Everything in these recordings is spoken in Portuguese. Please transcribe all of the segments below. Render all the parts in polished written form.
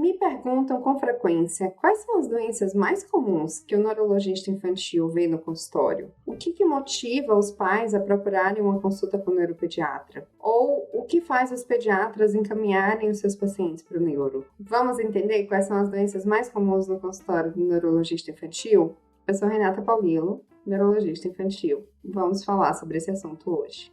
Me perguntam com frequência quais são as doenças mais comuns que o neurologista infantil vê no consultório. O que motiva os pais a procurarem uma consulta com o neuropediatra? Ou o que faz os pediatras encaminharem os seus pacientes para o neuro? Vamos entender quais são as doenças mais comuns no consultório do neurologista infantil? Eu sou Renata Paulillo, neurologista infantil. Vamos falar sobre esse assunto hoje.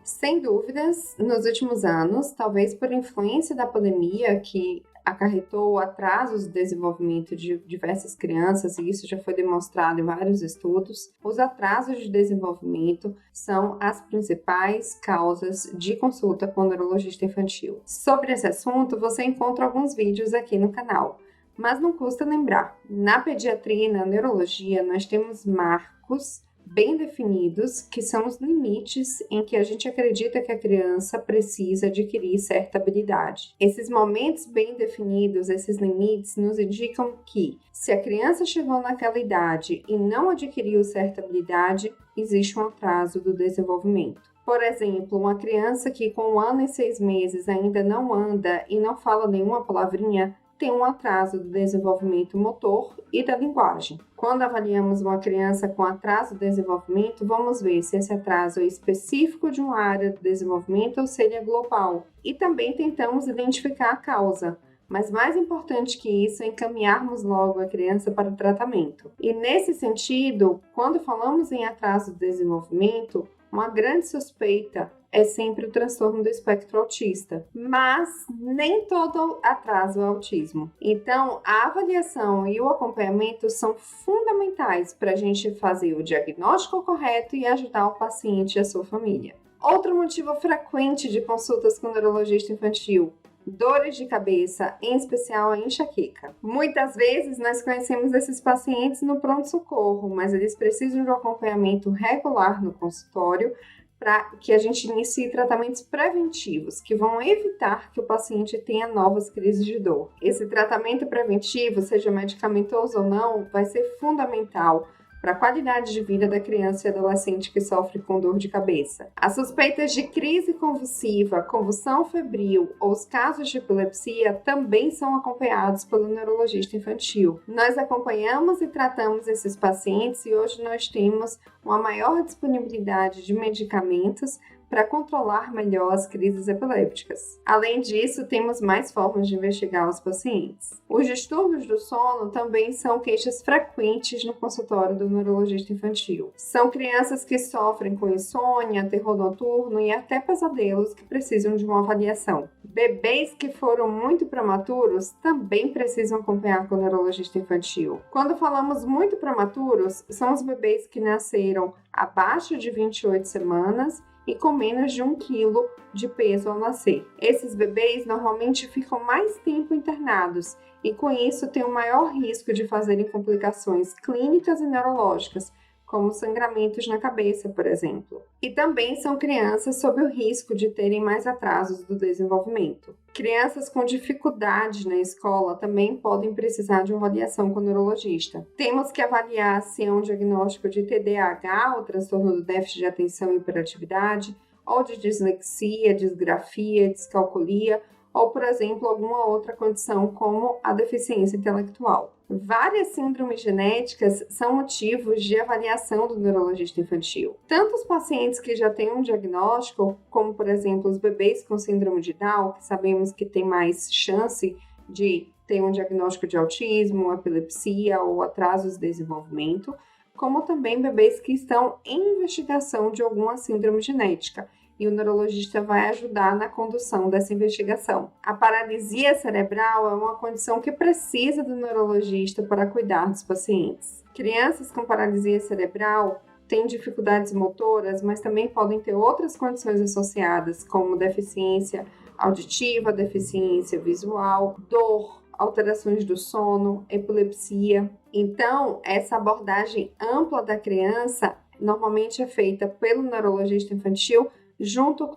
Sem dúvidas, nos últimos anos, talvez por influência da pandemia que acarretou atrasos de desenvolvimento de diversas crianças, e isso já foi demonstrado em vários estudos, os atrasos de desenvolvimento são as principais causas de consulta com o neurologista infantil. Sobre esse assunto, você encontra alguns vídeos aqui no canal, mas não custa lembrar, na pediatria e na neurologia nós temos marcos bem definidos, que são os limites em que a gente acredita que a criança precisa adquirir certa habilidade. Esses momentos bem definidos, esses limites, nos indicam que, se a criança chegou naquela idade e não adquiriu certa habilidade, existe um atraso do desenvolvimento. Por exemplo, uma criança que com 1 ano e 6 meses ainda não anda e não fala nenhuma palavrinha, tem um atraso do desenvolvimento motor e da linguagem. Quando avaliamos uma criança com atraso de desenvolvimento, vamos ver se esse atraso é específico de uma área do desenvolvimento ou se ele é global. E também tentamos identificar a causa. Mas mais importante que isso é encaminharmos logo a criança para o tratamento. E nesse sentido, quando falamos em atraso de desenvolvimento, uma grande suspeita é sempre o transtorno do espectro autista, mas nem todo atraso é autismo. Então, a avaliação e o acompanhamento são fundamentais para a gente fazer o diagnóstico correto e ajudar o paciente e a sua família. Outro motivo frequente de consultas com o neurologista infantil: dores de cabeça, em especial a enxaqueca. Muitas vezes nós conhecemos esses pacientes no pronto-socorro, mas eles precisam de um acompanhamento regular no consultório para que a gente inicie tratamentos preventivos que vão evitar que o paciente tenha novas crises de dor. Esse tratamento preventivo, seja medicamentoso ou não, vai ser fundamental para a qualidade de vida da criança e adolescente que sofre com dor de cabeça. As suspeitas de crise convulsiva, convulsão febril ou os casos de epilepsia também são acompanhados pelo neurologista infantil. Nós acompanhamos e tratamos esses pacientes e hoje nós temos uma maior disponibilidade de medicamentos para controlar melhor as crises epilépticas. Além disso, temos mais formas de investigar os pacientes. Os distúrbios do sono também são queixas frequentes no consultório do neurologista infantil. São crianças que sofrem com insônia, terror noturno e até pesadelos que precisam de uma avaliação. Bebês que foram muito prematuros também precisam acompanhar com o neurologista infantil. Quando falamos muito prematuros, são os bebês que nasceram abaixo de 28 semanas e com menos de 1 quilo de peso ao nascer. Esses bebês normalmente ficam mais tempo internados e com isso têm um maior risco de fazerem complicações clínicas e neurológicas, como sangramentos na cabeça, por exemplo. E também são crianças sob o risco de terem mais atrasos do desenvolvimento. Crianças com dificuldade na escola também podem precisar de uma avaliação com o neurologista. Temos que avaliar se é um diagnóstico de TDAH, o transtorno do déficit de atenção e hiperatividade, ou de dislexia, disgrafia, descalculia, ou, por exemplo, alguma outra condição como a deficiência intelectual. Várias síndromes genéticas são motivos de avaliação do neurologista infantil. Tanto os pacientes que já têm um diagnóstico, como, por exemplo, os bebês com síndrome de Down, que sabemos que tem mais chance de ter um diagnóstico de autismo, epilepsia ou atrasos de desenvolvimento, como também bebês que estão em investigação de alguma síndrome genética. E o neurologista vai ajudar na condução dessa investigação. A paralisia cerebral é uma condição que precisa do neurologista para cuidar dos pacientes. Crianças com paralisia cerebral têm dificuldades motoras, mas também podem ter outras condições associadas, como deficiência auditiva, deficiência visual, dor, alterações do sono, epilepsia. Então, essa abordagem ampla da criança normalmente é feita pelo neurologista infantil junto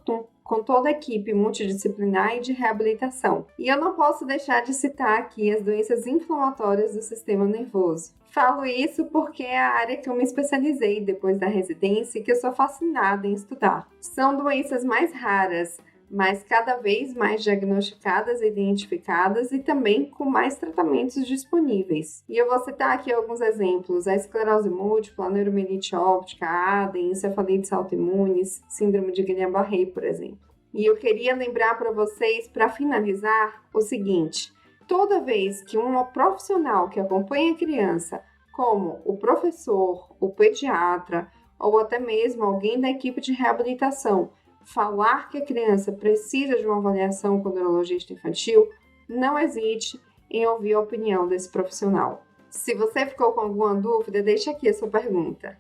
com toda a equipe multidisciplinar e de reabilitação. E eu não posso deixar de citar aqui as doenças inflamatórias do sistema nervoso. Falo isso porque é a área que eu me especializei depois da residência e que eu sou fascinada em estudar. São doenças mais raras, mas cada vez mais diagnosticadas e identificadas e também com mais tratamentos disponíveis. E eu vou citar aqui alguns exemplos: a esclerose múltipla, a neuromielite óptica, a ADEM, encefalites autoimunes, síndrome de Guillain-Barré, por exemplo. E eu queria lembrar para vocês, para finalizar, o seguinte: toda vez que um profissional que acompanha a criança, como o professor, o pediatra ou até mesmo alguém da equipe de reabilitação, falar que a criança precisa de uma avaliação com o neurologista infantil, não hesite em ouvir a opinião desse profissional. Se você ficou com alguma dúvida, deixe aqui a sua pergunta.